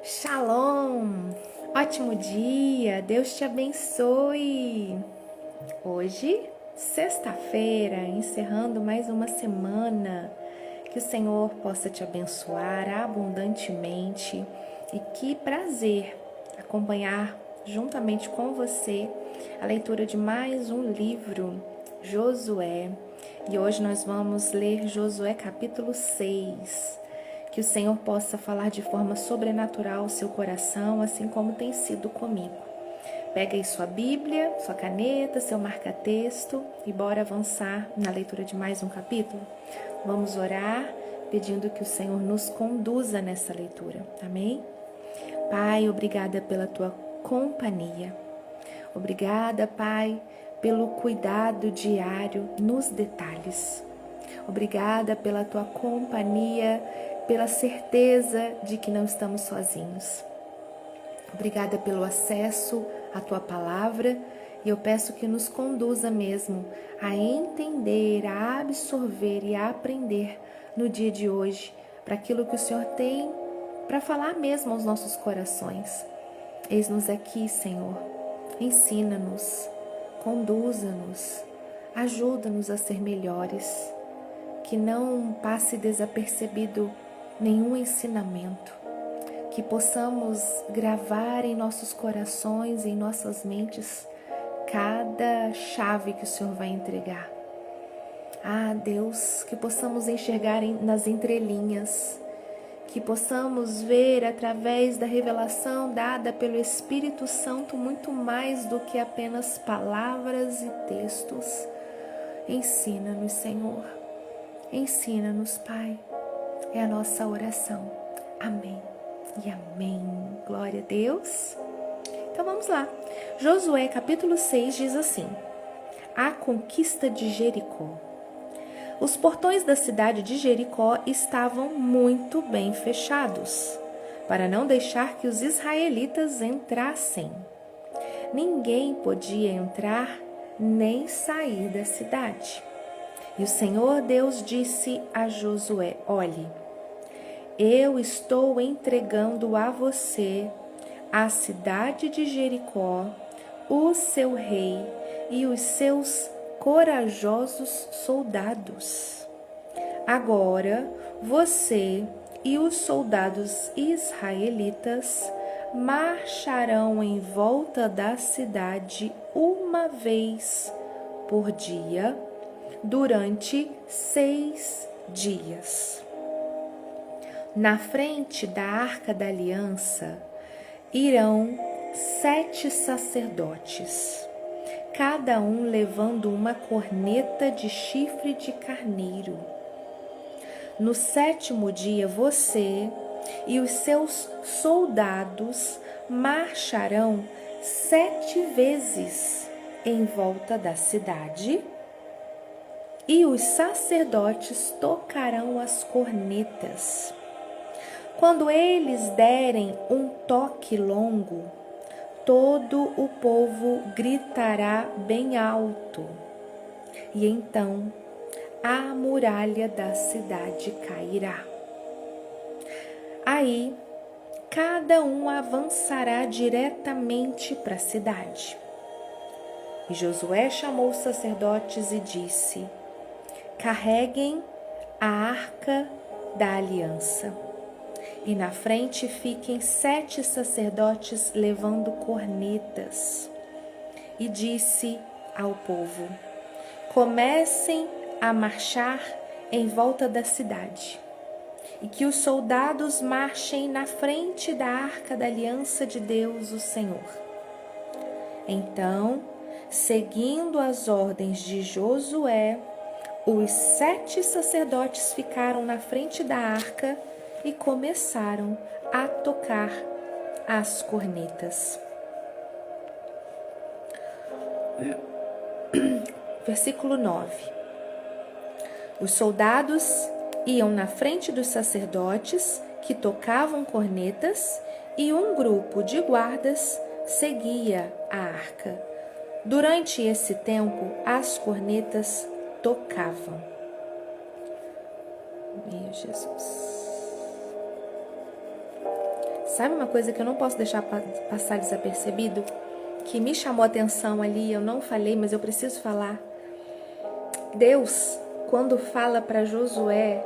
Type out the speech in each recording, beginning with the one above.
Shalom! Ótimo dia! Deus te abençoe! Hoje, sexta-feira, encerrando mais uma semana, que o Senhor possa te abençoar abundantemente e que prazer acompanhar juntamente com você a leitura de mais um livro, Josué. E hoje nós vamos ler Josué capítulo 6. Que o Senhor possa falar de forma sobrenatural ao seu coração, assim como tem sido comigo. Pega aí sua Bíblia, sua caneta, seu marca-texto e bora avançar na leitura de mais um capítulo. Vamos orar, pedindo que o Senhor nos conduza nessa leitura. Amém? Pai, obrigada pela tua companhia. Obrigada, Pai, pelo cuidado diário nos detalhes. Obrigada pela tua companhia, pela certeza de que não estamos sozinhos. Obrigada pelo acesso à tua palavra e eu peço que nos conduza mesmo a entender, a absorver e a aprender no dia de hoje para aquilo que o Senhor tem para falar mesmo aos nossos corações. Eis-nos aqui, Senhor. Ensina-nos, conduza-nos, ajuda-nos a ser melhores. Que não passe desapercebido nenhum ensinamento, que possamos gravar em nossos corações e em nossas mentes cada chave que o Senhor vai entregar. Ah, Deus, que possamos enxergar nas entrelinhas, que possamos ver através da revelação dada pelo Espírito Santo muito mais do que apenas palavras e textos. Ensina-nos, Senhor. Ensina-nos, Pai, é a nossa oração. Amém e amém. Glória a Deus. Então vamos lá. Josué capítulo 6 diz assim: A conquista de Jericó. Os portões da cidade de Jericó estavam muito bem fechados, para não deixar que os israelitas entrassem. Ninguém podia entrar nem sair da cidade. E o Senhor Deus disse a Josué: Olhe, eu estou entregando a você a cidade de Jericó, o seu rei e os seus corajosos soldados. Agora você e os soldados israelitas marcharão em volta da cidade uma vez por dia, durante 6 dias. Na frente da Arca da Aliança irão 7 sacerdotes, cada um levando uma corneta de chifre de carneiro. No 7º dia, você e os seus soldados marcharão 7 vezes em volta da cidade, e os sacerdotes tocarão as cornetas. Quando eles derem um toque longo, todo o povo gritará bem alto, e então a muralha da cidade cairá. Aí, cada um avançará diretamente para a cidade. E Josué chamou os sacerdotes e disse: Carreguem a arca da aliança, e na frente fiquem 7 sacerdotes levando cornetas. E disse ao povo: Comecem a marchar em volta da cidade, e que os soldados marchem na frente da arca da aliança de Deus, o Senhor. Então, seguindo as ordens de Josué, os 7 sacerdotes ficaram na frente da arca e começaram a tocar as cornetas. Versículo 9. Os soldados iam na frente dos sacerdotes que tocavam cornetas e um grupo de guardas seguia a arca. Durante esse tempo, as cornetas tocavam. Meu Jesus. Sabe uma coisa que eu não posso deixar passar desapercebido? Que me chamou a atenção ali, eu não falei, mas eu preciso falar. Deus, quando fala para Josué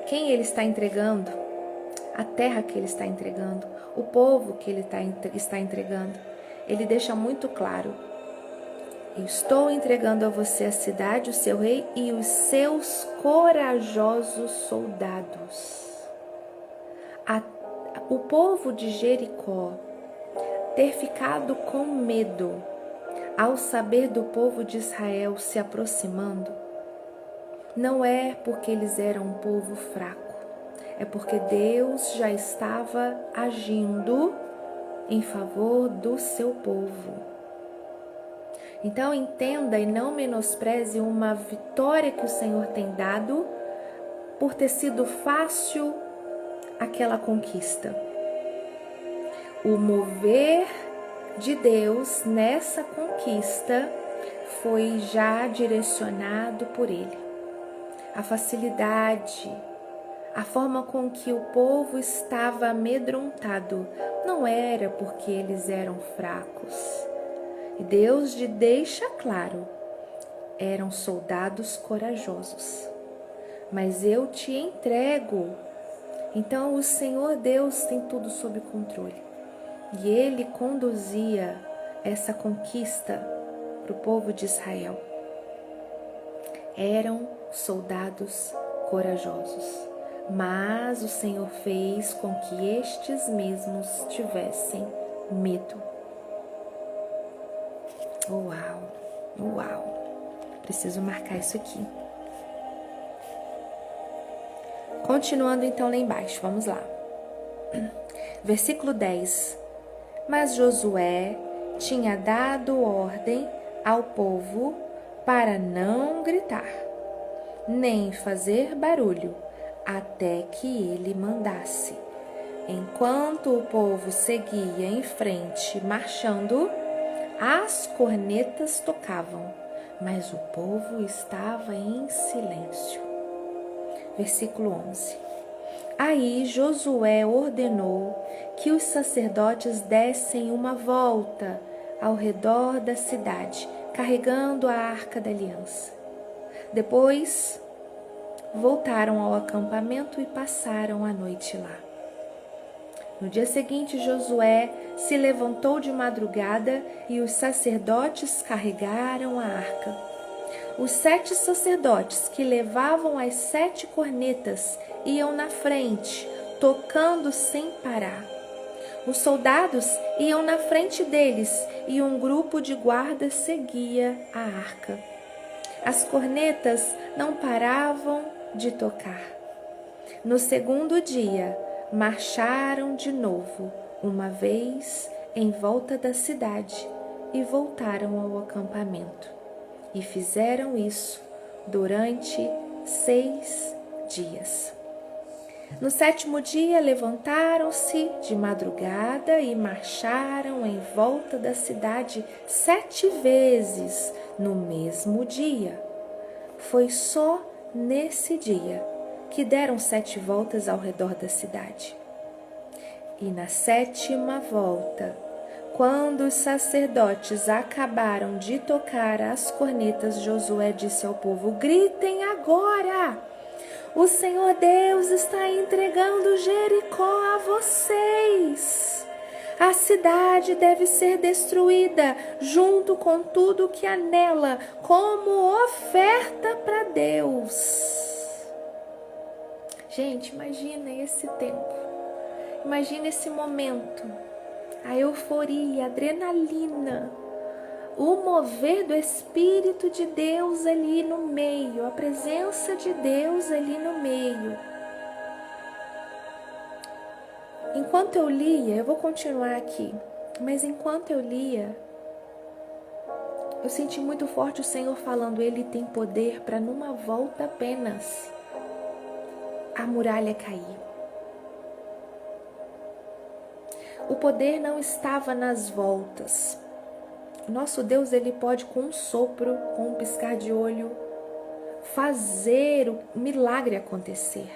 quem ele está entregando, a terra que ele está entregando, o povo que ele está entregando, ele deixa muito claro: eu estou entregando a você a cidade, o seu rei e os seus corajosos soldados. O povo de Jericó ter ficado com medo ao saber do povo de Israel se aproximando, não é porque eles eram um povo fraco, é porque Deus já estava agindo em favor do seu povo. Então entenda e não menospreze uma vitória que o Senhor tem dado por ter sido fácil aquela conquista. O mover de Deus nessa conquista foi já direcionado por Ele. A facilidade, a forma com que o povo estava amedrontado não era porque eles eram fracos. E Deus deixa claro, eram soldados corajosos. Mas eu te entrego. Então o Senhor Deus tem tudo sob controle. E Ele conduzia essa conquista para o povo de Israel. Eram soldados corajosos. Mas o Senhor fez com que estes mesmos tivessem medo. Uau, uau. Preciso marcar isso aqui. Continuando então lá embaixo, vamos lá. Versículo 10. Mas Josué tinha dado ordem ao povo para não gritar, nem fazer barulho, até que ele mandasse. Enquanto o povo seguia em frente, marchando, as cornetas tocavam, mas o povo estava em silêncio. Versículo 11. Aí Josué ordenou que os sacerdotes dessem uma volta ao redor da cidade, carregando a Arca da Aliança. Depois, voltaram ao acampamento e passaram a noite lá. No dia seguinte, Josué se levantou de madrugada e os sacerdotes carregaram a arca. Os 7 sacerdotes que levavam as 7 cornetas iam na frente, tocando sem parar. Os soldados iam na frente deles e um grupo de guardas seguia a arca. As cornetas não paravam de tocar. No segundo dia, marcharam de novo, uma vez em volta da cidade, e voltaram ao acampamento. E fizeram isso durante 6 dias. No 7º dia, levantaram-se de madrugada e marcharam em volta da cidade 7 vezes no mesmo dia. Foi só nesse dia que deram 7 voltas ao redor da cidade. E na 7ª volta, quando os sacerdotes acabaram de tocar as cornetas, Josué disse ao povo: gritem agora! O Senhor Deus está entregando Jericó a vocês. A cidade deve ser destruída, junto com tudo que há nela, como oferta para Deus. Gente, imagina esse tempo. Imagina esse momento. A euforia, a adrenalina, o mover do Espírito de Deus ali no meio, a presença de Deus ali no meio. Enquanto eu lia, eu vou continuar aqui, mas enquanto eu lia, eu senti muito forte o Senhor falando: Ele tem poder para numa volta apenas a muralha cair. O poder não estava nas voltas. Nosso Deus, Ele pode com um sopro, com um piscar de olho, fazer o milagre acontecer.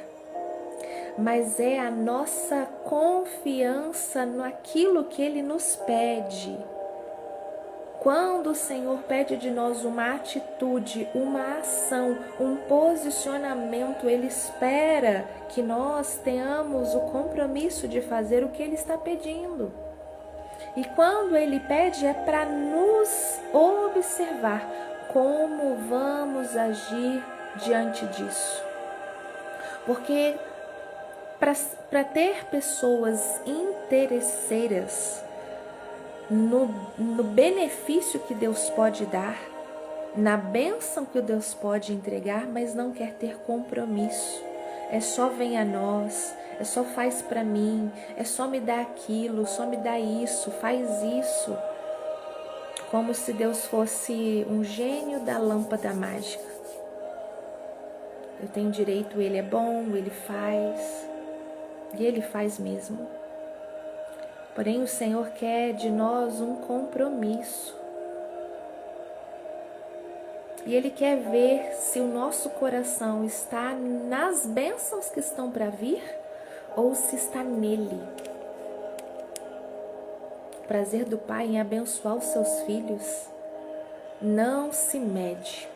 mas é a nossa confiança naquilo que Ele nos pede. Quando o Senhor pede de nós uma atitude, uma ação, um posicionamento, Ele espera que nós tenhamos o compromisso de fazer o que Ele está pedindo. E quando Ele pede é para nos observar como vamos agir diante disso. Porque para ter pessoas interesseiras no benefício que Deus pode dar, na bênção que Deus pode entregar, mas não quer ter compromisso. É só vem a nós, é só faz para mim, é só me dá aquilo, só me dá isso, faz isso. Como se Deus fosse um gênio da lâmpada mágica. Eu tenho direito, Ele é bom, Ele faz, e Ele faz mesmo. Porém, o Senhor quer de nós um compromisso. E Ele quer ver se o nosso coração está nas bênçãos que estão para vir ou se está nele. O prazer do Pai em abençoar os seus filhos não se mede.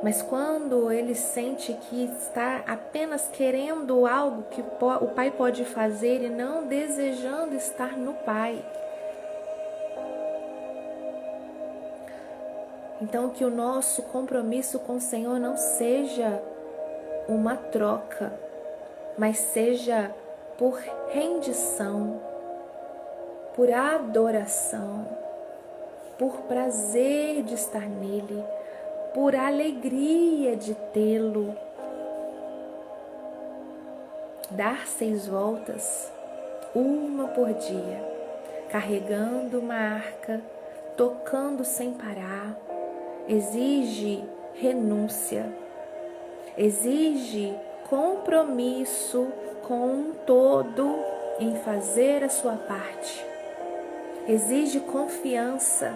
Mas quando ele sente que está apenas querendo algo que o Pai pode fazer e não desejando estar no Pai. Então que o nosso compromisso com o Senhor não seja uma troca, mas seja por rendição, por adoração, por prazer de estar nele, por alegria de tê-lo. Dar 6 voltas, uma por dia, carregando uma arca, tocando sem parar, exige renúncia, exige compromisso com um todo em fazer a sua parte, exige confiança,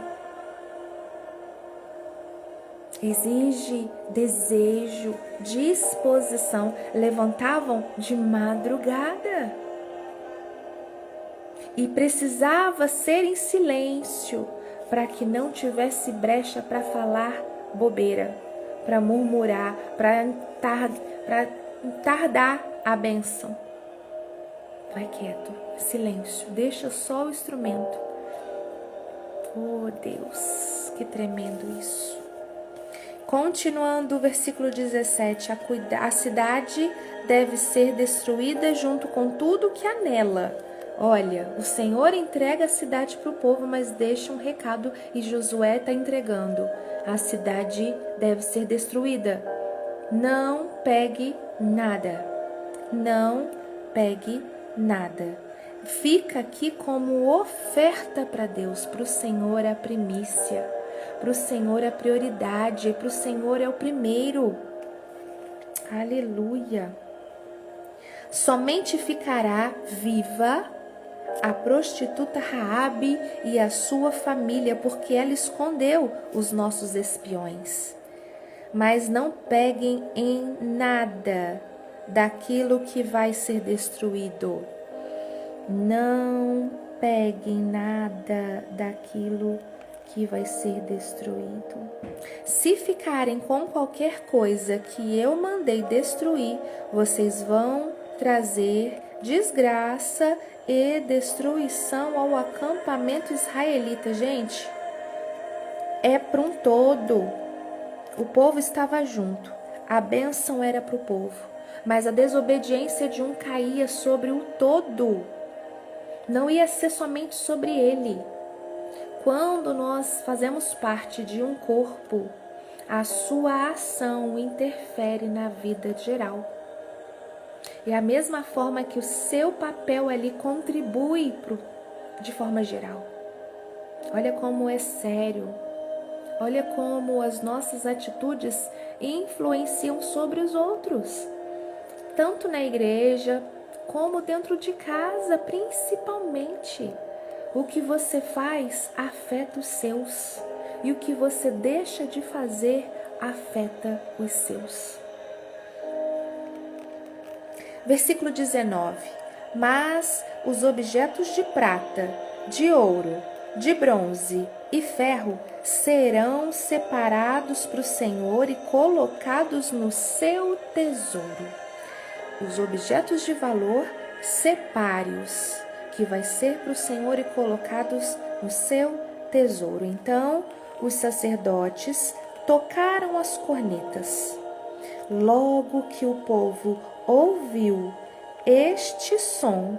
exige desejo, disposição. Levantavam de madrugada e precisava ser em silêncio para que não tivesse brecha para falar bobeira, para murmurar, para tardar a bênção. Vai quieto, silêncio, deixa só o instrumento. Oh Deus, que tremendo isso. Continuando o versículo 17, a cidade deve ser destruída junto com tudo que há nela. Olha, o Senhor entrega a cidade para o povo, mas deixa um recado e Josué está entregando. A cidade deve ser destruída. Não pegue nada. Não pegue nada. Fica aqui como oferta para Deus, para o Senhor a primícia. Para o Senhor a prioridade, para o Senhor é o primeiro. Aleluia. Somente ficará viva a prostituta Raabe e a sua família, porque ela escondeu os nossos espiões. Mas não peguem em nada daquilo que vai ser destruído. Não peguem nada daquilo que vai ser destruído. Se ficarem com qualquer coisa que eu mandei destruir, vocês vão trazer desgraça e destruição ao acampamento israelita. Gente, é para um todo. O povo estava junto. A bênção era para o povo. Mas a desobediência de um caía sobre o todo. Não ia ser somente sobre ele. Quando nós fazemos parte de um corpo, a sua ação interfere na vida geral. E a mesma forma que o seu papel ali contribui de forma geral. Olha como é sério. Olha como as nossas atitudes influenciam sobre os outros. Tanto na igreja, como dentro de casa, principalmente. O que você faz afeta os seus. E o que você deixa de fazer afeta os seus. Versículo 19. Mas os objetos de prata, de ouro, de bronze e ferro serão separados para o Senhor e colocados no seu tesouro. Os objetos de valor, separe-os, que vai ser para o Senhor e colocados no seu tesouro. Então, os sacerdotes tocaram as cornetas. Logo que o povo ouviu este som,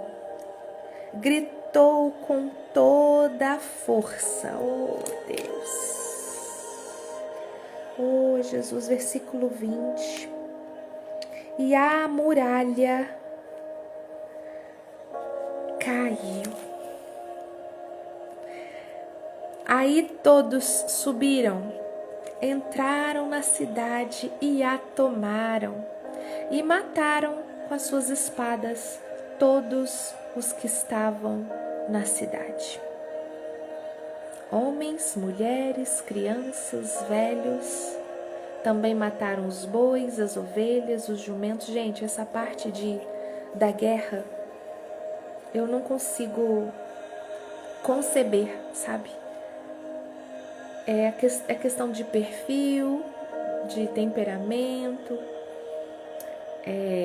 gritou com toda a força. Oh, Deus! Oh, Jesus, versículo 20. E a muralha caiu. Aí todos subiram, entraram na cidade e a tomaram, e mataram com as suas espadas todos os que estavam na cidade. Homens, mulheres, crianças, velhos. Também mataram os bois, as ovelhas, os jumentos. Gente, essa parte da guerra, eu não consigo conceber, sabe? É questão de perfil, de temperamento.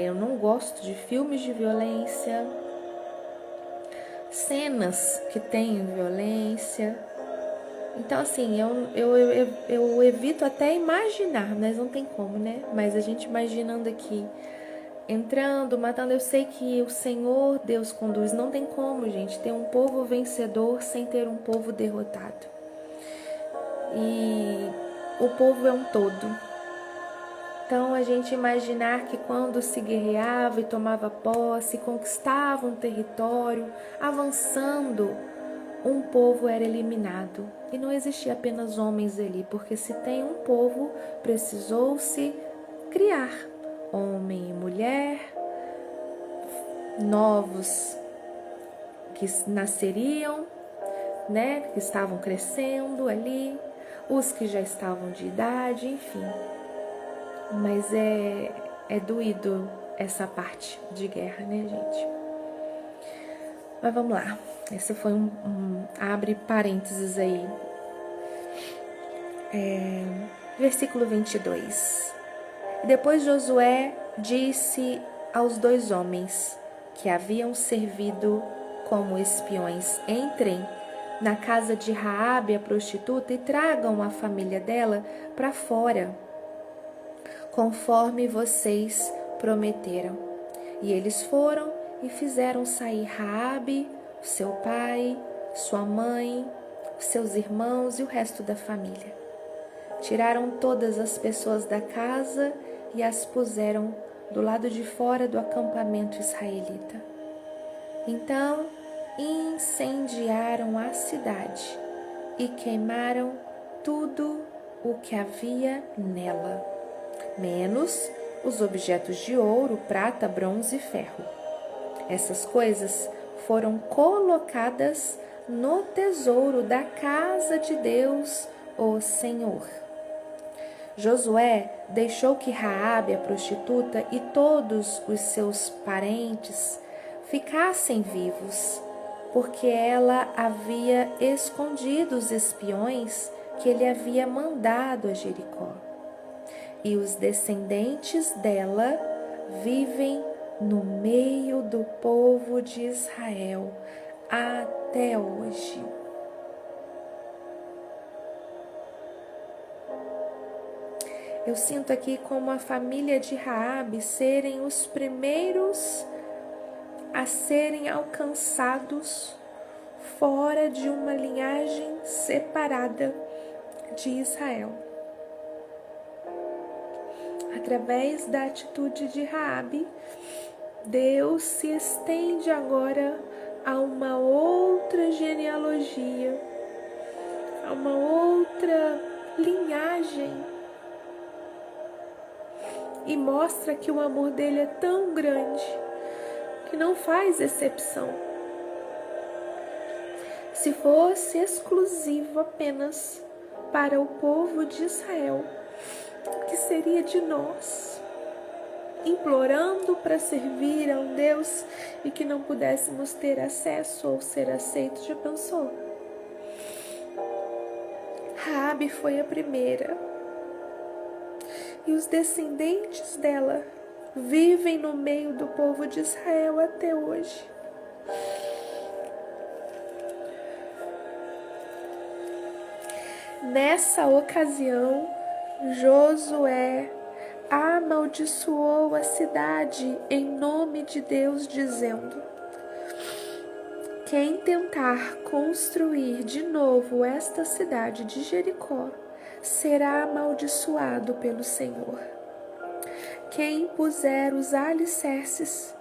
Eu não gosto de filmes de violência, cenas que têm violência. Então, assim, eu evito até imaginar, mas não tem como, né? Mas a gente imaginando aqui, entrando, matando, eu sei que o Senhor Deus conduz. Não tem como, gente, ter um povo vencedor sem ter um povo derrotado. E o povo é um todo. Então, a gente imaginar que quando se guerreava e tomava posse, conquistava um território, avançando, um povo era eliminado. E não existia apenas homens ali, porque se tem um povo, precisou-se criar homem e mulher, novos que nasceriam, né, que estavam crescendo ali, os que já estavam de idade, enfim. Mas é doído essa parte de guerra, né, gente? Mas vamos lá. Esse foi abre parênteses aí. Versículo 22. Depois Josué disse aos 2 homens que haviam servido como espiões: entrem na casa de Raabe, a prostituta, e tragam a família dela para fora, conforme vocês prometeram. E eles foram e fizeram sair Raabe, seu pai, sua mãe, seus irmãos e o resto da família. Tiraram todas as pessoas da casa e as puseram do lado de fora do acampamento israelita. Então incendiaram a cidade e queimaram tudo o que havia nela, menos os objetos de ouro, prata, bronze e ferro. Essas coisas foram colocadas no tesouro da casa de Deus, o Senhor. Josué deixou que Raabe, a prostituta, e todos os seus parentes ficassem vivos, porque ela havia escondido os espiões que ele havia mandado a Jericó. E os descendentes dela vivem no meio do povo de Israel até hoje. Eu sinto aqui como a família de Raabe serem os primeiros a serem alcançados fora de uma linhagem separada de Israel. Através da atitude de Raabe, Deus se estende agora a uma outra genealogia, a uma outra linhagem, e mostra que o amor dele é tão grande que não faz exceção. Se fosse exclusivo apenas para o povo de Israel, o que seria de nós? implorando para servir a um Deus e que não pudéssemos ter acesso ou ser aceitos. Já pensou? Raabe foi a primeira e os descendentes dela vivem no meio do povo de Israel até hoje. Nessa ocasião, Josué amaldiçoou a cidade em nome de Deus, dizendo: quem tentar construir de novo esta cidade de Jericó será amaldiçoado pelo Senhor. Quem puser os alicerces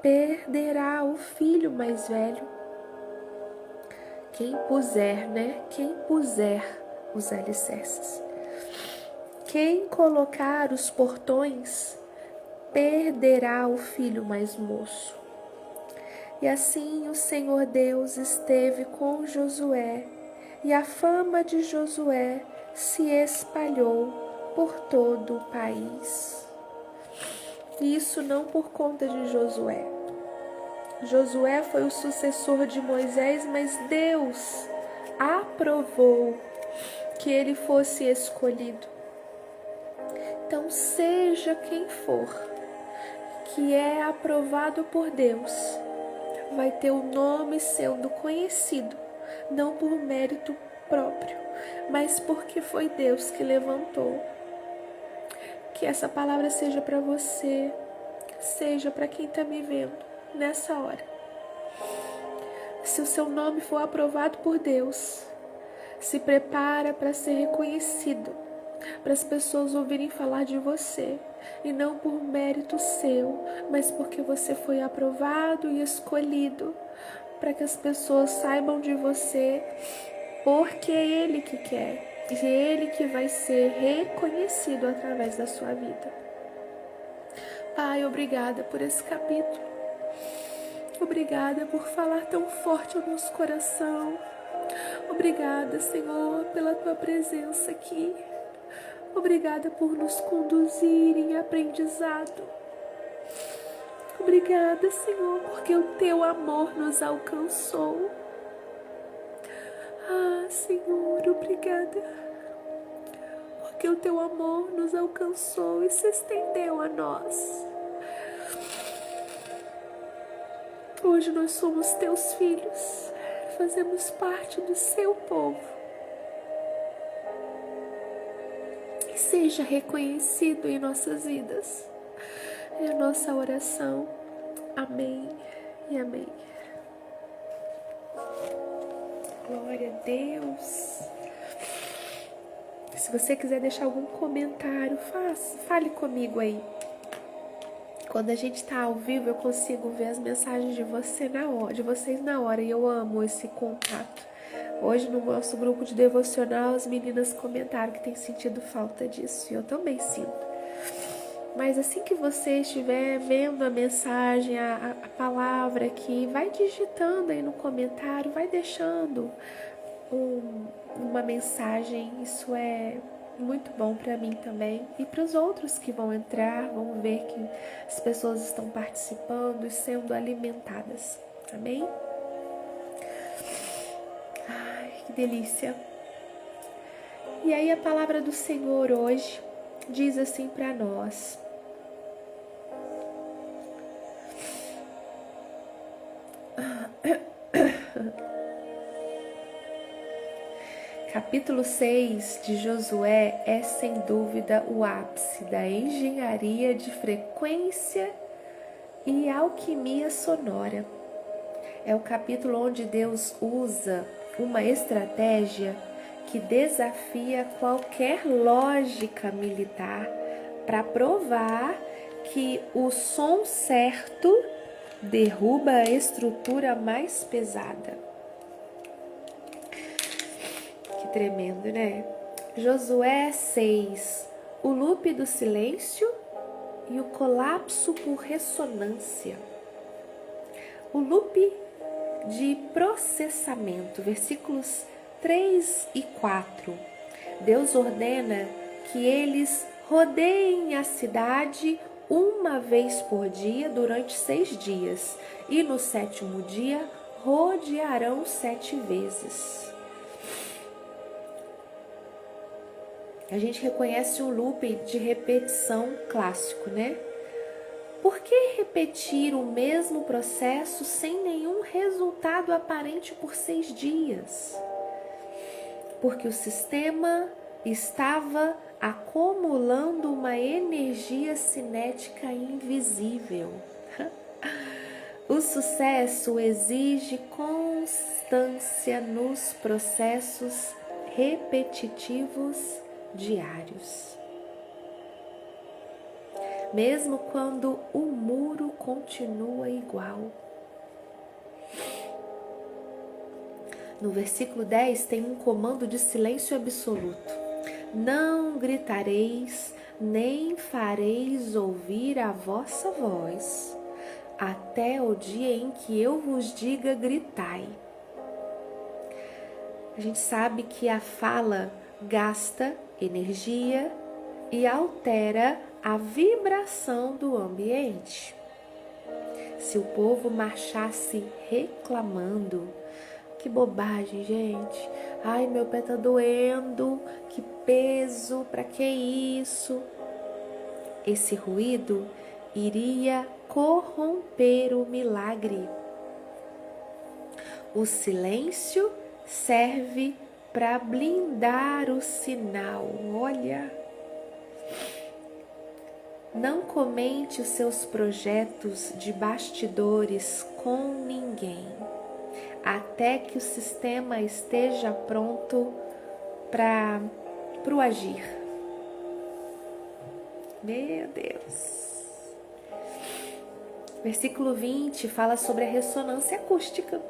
perderá o filho mais velho. Quem puser os alicerces. Quem colocar os portões perderá o filho mais moço. E assim o Senhor Deus esteve com Josué, e a fama de Josué se espalhou por todo o país. E isso não por conta de Josué. Josué foi o sucessor de Moisés, mas Deus aprovou que ele fosse escolhido. Então, seja quem for que é aprovado por Deus, vai ter o nome sendo conhecido, não por mérito próprio, mas porque foi Deus que levantou. Que essa palavra seja para você, seja para quem está me vendo nessa hora. Se o seu nome for aprovado por Deus, se prepara para ser reconhecido, para as pessoas ouvirem falar de você, e não por mérito seu, mas porque você foi aprovado e escolhido, para que as pessoas saibam de você, porque é Ele que quer, e é Ele que vai ser reconhecido através da sua vida. Pai, obrigada por esse capítulo. Obrigada por falar tão forte ao nosso coração. Obrigada, Senhor, pela Tua presença aqui. Obrigada por nos conduzir em aprendizado. Obrigada, Senhor, porque o Teu amor nos alcançou. Ah, Senhor, obrigada, porque o Teu amor nos alcançou e se estendeu a nós. Hoje nós somos Teus filhos, fazemos parte do Seu povo. E seja reconhecido em nossas vidas. É a nossa oração. Amém e amém. Glória a Deus. Se você quiser deixar algum comentário, fale comigo aí. Quando a gente está ao vivo, eu consigo ver as mensagens de vocês na hora, e eu amo esse contato. Hoje no nosso grupo de devocional, as meninas comentaram que tem sentido falta disso, e eu também sinto. Mas assim que você estiver vendo a mensagem, a palavra aqui, vai digitando aí no comentário, vai deixando uma mensagem. Isso é muito bom para mim também. E para os outros que vão entrar, vão ver que as pessoas estão participando e sendo alimentadas. Amém? Ai, que delícia! E aí a palavra do Senhor hoje diz assim para nós: Capítulo 6 de Josué é sem dúvida o ápice da engenharia de frequência e alquimia sonora. É o capítulo onde Deus usa uma estratégia que desafia qualquer lógica militar para provar que o som certo derruba a estrutura mais pesada. Que tremendo, né? Josué 6, o loop do silêncio e o colapso por ressonância. O loop de processamento, versículos 3 e 4. Deus ordena que eles rodeiem a cidade uma vez por dia durante 6 dias, e no 7º dia rodearão 7 vezes. A gente reconhece um loop de repetição clássico, né? Por que repetir o mesmo processo sem nenhum resultado aparente por 6 dias? Porque o sistema estava acumulando uma energia cinética invisível. O sucesso exige constância nos processos repetitivos diários. Mesmo quando o muro continua igual. No versículo 10 tem um comando de silêncio absoluto. Não gritareis, nem fareis ouvir a vossa voz, até o dia em que eu vos diga gritai. A gente sabe que a fala gasta energia e altera a vibração do ambiente. Se o povo marchasse reclamando, que bobagem, gente. Ai, meu pé tá doendo, que peso, pra que isso? Esse ruído iria corromper o milagre. O silêncio serve para blindar o sinal. Olha, não comente os seus projetos de bastidores com ninguém, até que o sistema esteja pronto para o agir. Meu Deus. Versículo 20 fala sobre a ressonância acústica.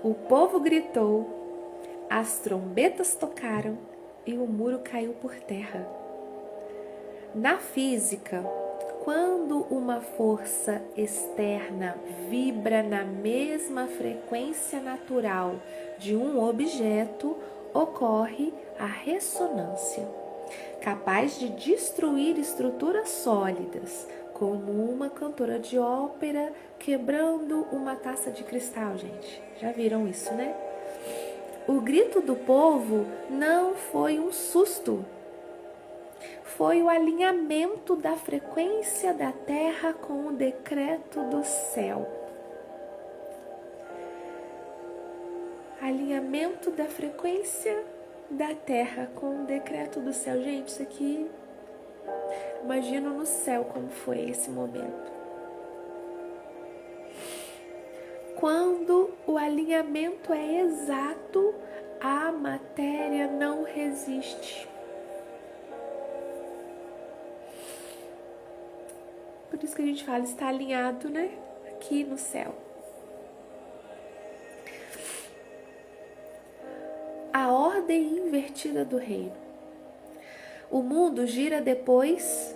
O povo gritou, as trombetas tocaram e o muro caiu por terra. Na física, quando uma força externa vibra na mesma frequência natural de um objeto, ocorre a ressonância, capaz de destruir estruturas sólidas, como uma cantora de ópera quebrando uma taça de cristal, gente. Já viram isso, né? O grito do povo não foi um susto. Foi o alinhamento da frequência da terra com o decreto do céu. Alinhamento da frequência da terra com o decreto do céu. Gente, isso aqui, imagino no céu como foi esse momento. Quando o alinhamento é exato, a matéria não resiste. Por isso que a gente fala, está alinhado, né? Aqui no céu. A ordem invertida do reino. O mundo gira depois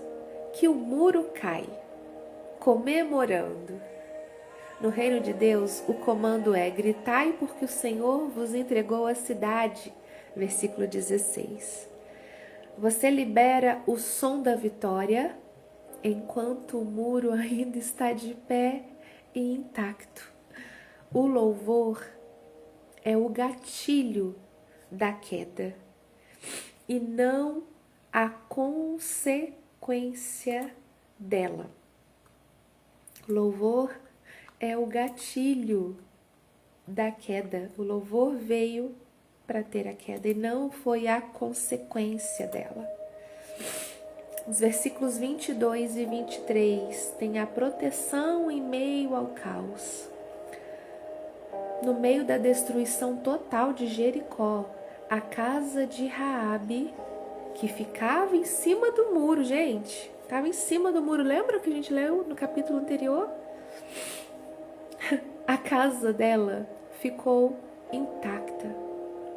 que o muro cai, comemorando. No reino de Deus, o comando é: gritai porque o Senhor vos entregou a cidade. Versículo 16. Você libera o som da vitória, enquanto o muro ainda está de pé e intacto. O louvor é o gatilho da queda e não a consequência dela. Louvor é o gatilho da queda. O louvor veio para ter a queda e não foi a consequência dela. Os versículos 22 e 23 tem a proteção em meio ao caos. No meio da destruição total de Jericó, a casa de Raabe, que ficava em cima do muro, gente, estava em cima do muro. Lembra que a gente leu no capítulo anterior? A casa dela ficou intacta.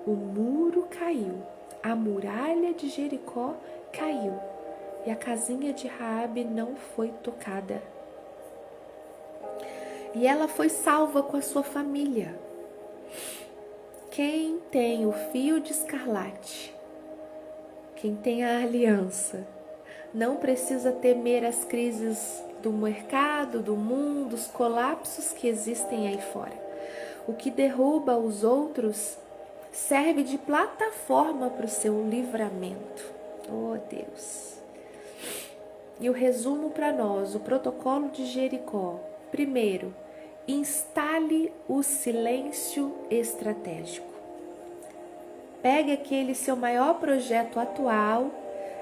O muro caiu, a muralha de Jericó caiu. E a casinha de Raabe não foi tocada. E ela foi salva com a sua família. Quem tem o fio de escarlate, quem tem a aliança, não precisa temer as crises do mercado, do mundo, os colapsos que existem aí fora. O que derruba os outros serve de plataforma para o seu livramento. Oh, Deus! E o resumo para nós, o protocolo de Jericó. Primeiro, instale o silêncio estratégico. Pegue aquele seu maior projeto atual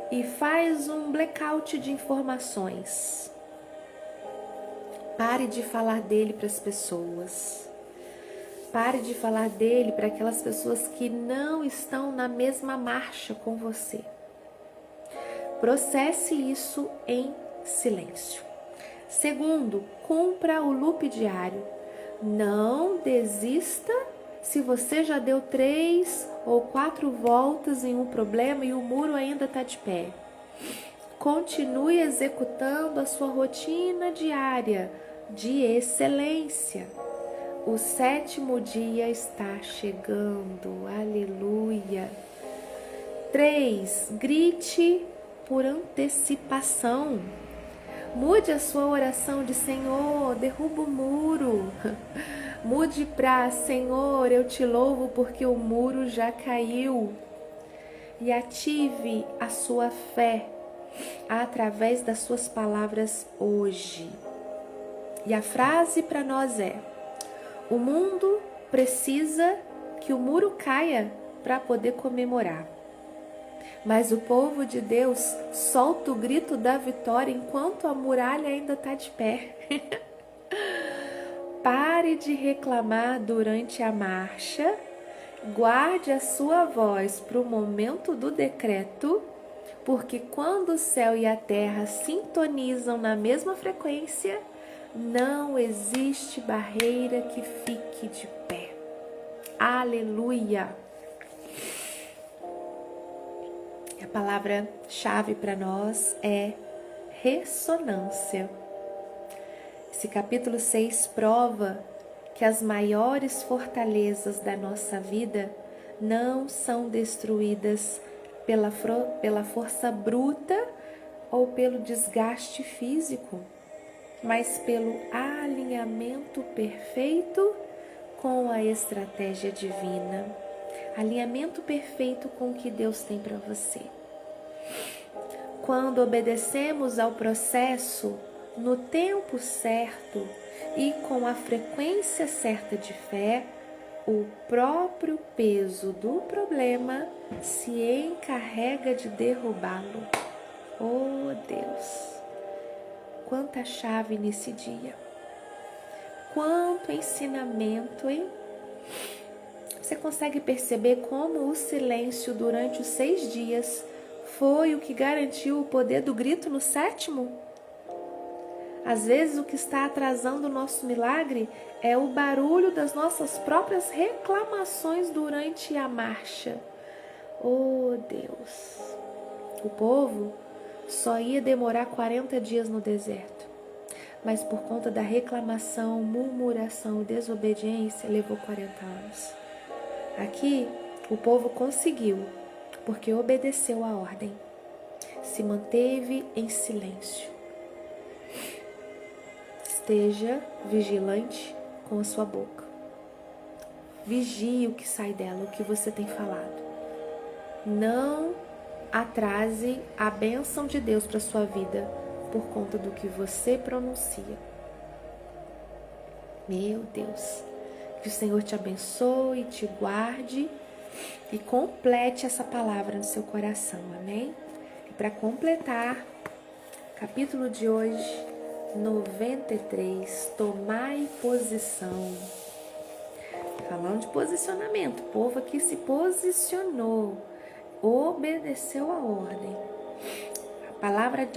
e faz um blackout de informações. Pare de falar dele para as pessoas. Pare de falar dele para aquelas pessoas que não estão na mesma marcha com você. Processe isso em silêncio. Segundo, cumpra o loop diário. Não desista se você já deu 3 ou 4 voltas em um problema e o muro ainda está de pé. Continue executando a sua rotina diária de excelência. O 7º dia está chegando. Aleluia. 3. Grite por antecipação. Mude a sua oração de Senhor, derruba o muro. Mude para Senhor, eu te louvo porque o muro já caiu. E ative a sua fé através das suas palavras hoje. E a frase para nós é: o mundo precisa que o muro caia para poder comemorar. Mas o povo de Deus solta o grito da vitória enquanto a muralha ainda está de pé. Pare de reclamar durante a marcha, guarde a sua voz para o momento do decreto, porque quando o céu e a terra sintonizam na mesma frequência, não existe barreira que fique de pé. Aleluia! A palavra-chave para nós é ressonância. Esse capítulo 6 prova que as maiores fortalezas da nossa vida não são destruídas pela força bruta ou pelo desgaste físico, mas pelo alinhamento perfeito com a estratégia divina. Alinhamento perfeito com o que Deus tem para você. Quando obedecemos ao processo no tempo certo e com a frequência certa de fé, o próprio peso do problema se encarrega de derrubá-lo. Oh Deus! Quanta chave nesse dia! Quanto ensinamento, hein? Você consegue perceber como o silêncio durante os 6 dias foi o que garantiu o poder do grito no 7º? Às vezes o que está atrasando o nosso milagre é o barulho das nossas próprias reclamações durante a marcha. Oh Deus! O povo só ia demorar 40 dias no deserto, mas por conta da reclamação, murmuração e desobediência levou 40 anos. Aqui, o povo conseguiu, porque obedeceu a ordem, se manteve em silêncio. Esteja vigilante com a sua boca. Vigie o que sai dela, o que você tem falado. Não atrase a bênção de Deus para a sua vida por conta do que você pronuncia. Meu Deus! Que o Senhor te abençoe, te guarde e complete essa palavra no seu coração, amém? E para completar, capítulo de hoje, 93, tomai posição. Falando de posicionamento, o povo aqui se posicionou, obedeceu a ordem. A palavra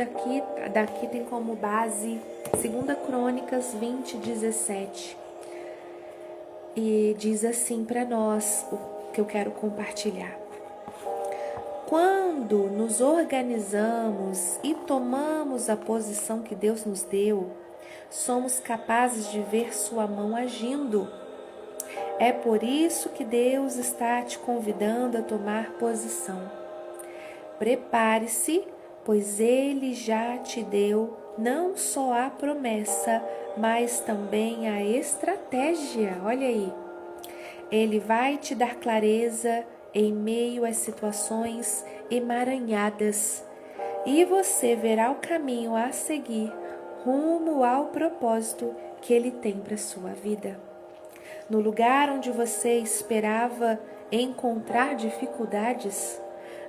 daqui tem como base 2 Crônicas 20, 17. E diz assim para nós o que eu quero compartilhar. Quando nos organizamos e tomamos a posição que Deus nos deu, somos capazes de ver sua mão agindo. É por isso que Deus está te convidando a tomar posição. Prepare-se, pois Ele já te deu não só a promessa, mas também a estratégia. Olha aí. Ele vai te dar clareza em meio às situações emaranhadas e você verá o caminho a seguir rumo ao propósito que Ele tem para a sua vida. No lugar onde você esperava encontrar dificuldades,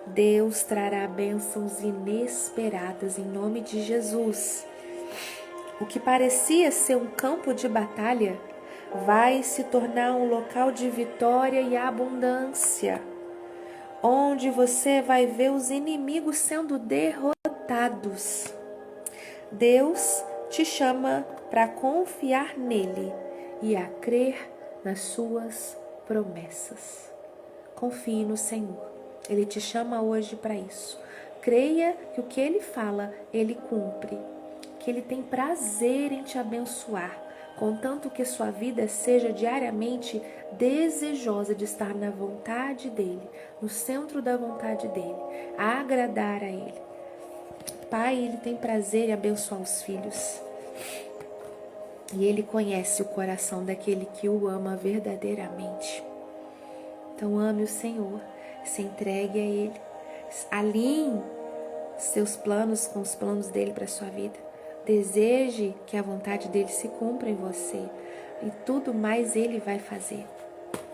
Deus trará bênçãos inesperadas em nome de Jesus. O que parecia ser um campo de batalha vai se tornar um local de vitória e abundância, onde você vai ver os inimigos sendo derrotados. Deus te chama para confiar nele e a crer nas suas promessas. Confie no Senhor. Ele te chama hoje para isso. Creia que o que Ele fala, Ele cumpre. Que Ele tem prazer em te abençoar, contanto que sua vida seja diariamente desejosa de estar na vontade dEle, no centro da vontade dEle, a agradar a Ele. Pai, Ele tem prazer em abençoar os filhos. E Ele conhece o coração daquele que o ama verdadeiramente. Então ame o Senhor, se entregue a Ele, alinhe seus planos com os planos dEle para a sua vida. Deseje que a vontade dEle se cumpra em você e tudo mais Ele vai fazer.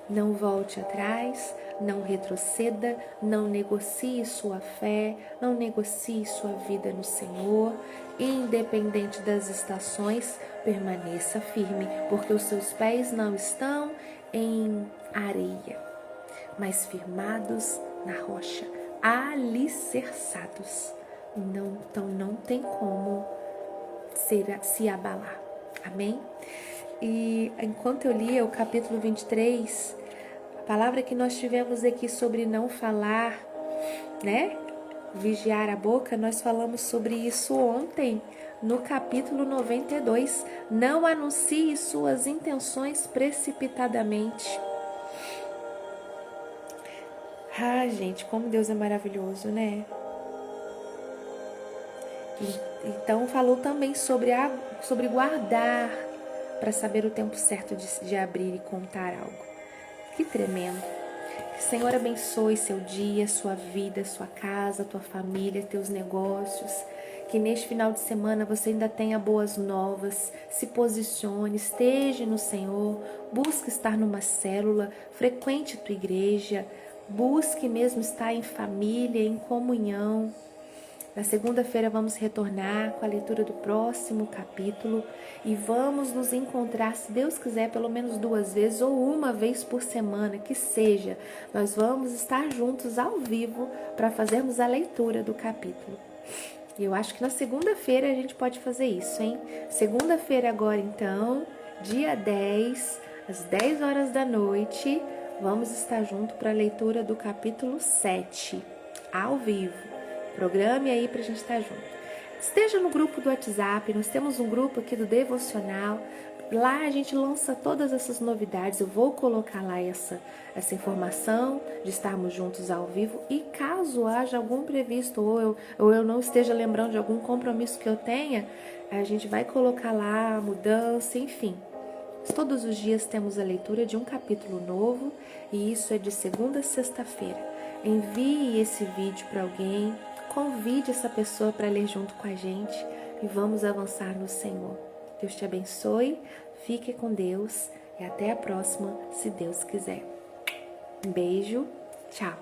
Não volte atrás, não retroceda, não negocie sua fé, não negocie sua vida no Senhor. Independente das estações, permaneça firme, porque os seus pés não estão em areia, mas firmados na rocha, alicerçados. Então não tem como se abalar. Amém? E enquanto eu lia o capítulo 23, a palavra que nós tivemos aqui sobre não falar, né? Vigiar a boca, nós falamos sobre isso ontem, no capítulo 92. Não anuncie suas intenções precipitadamente. Ah, gente, como Deus é maravilhoso, né? Então falou também sobre guardar para saber o tempo certo de abrir e contar algo. Que tremendo. Que o Senhor abençoe seu dia, sua vida, sua casa, tua família, teus negócios. Que neste final de semana você ainda tenha boas novas, se posicione, esteja no Senhor, busque estar numa célula, frequente tua igreja, busque mesmo estar em família, em comunhão. Na segunda-feira vamos retornar com a leitura do próximo capítulo e vamos nos encontrar, se Deus quiser, pelo menos 2 vezes ou uma vez por semana, que seja. Nós vamos estar juntos ao vivo para fazermos a leitura do capítulo. E eu acho que na segunda-feira a gente pode fazer isso, hein? Segunda-feira agora então, dia 10, às 10 horas da noite, vamos estar juntos para a leitura do capítulo 7, ao vivo. Programe aí pra gente estar junto. Esteja no grupo do WhatsApp, nós temos um grupo aqui do Devocional. Lá a gente lança todas essas novidades. Eu vou colocar lá essa informação de estarmos juntos ao vivo. E caso haja algum previsto ou eu não esteja lembrando de algum compromisso que eu tenha, a gente vai colocar lá a mudança, enfim. Todos os dias temos a leitura de um capítulo novo e isso é de segunda a sexta-feira. Envie esse vídeo para alguém. Convide essa pessoa para ler junto com a gente e vamos avançar no Senhor. Deus te abençoe, fique com Deus e até a próxima, se Deus quiser. Um beijo, tchau!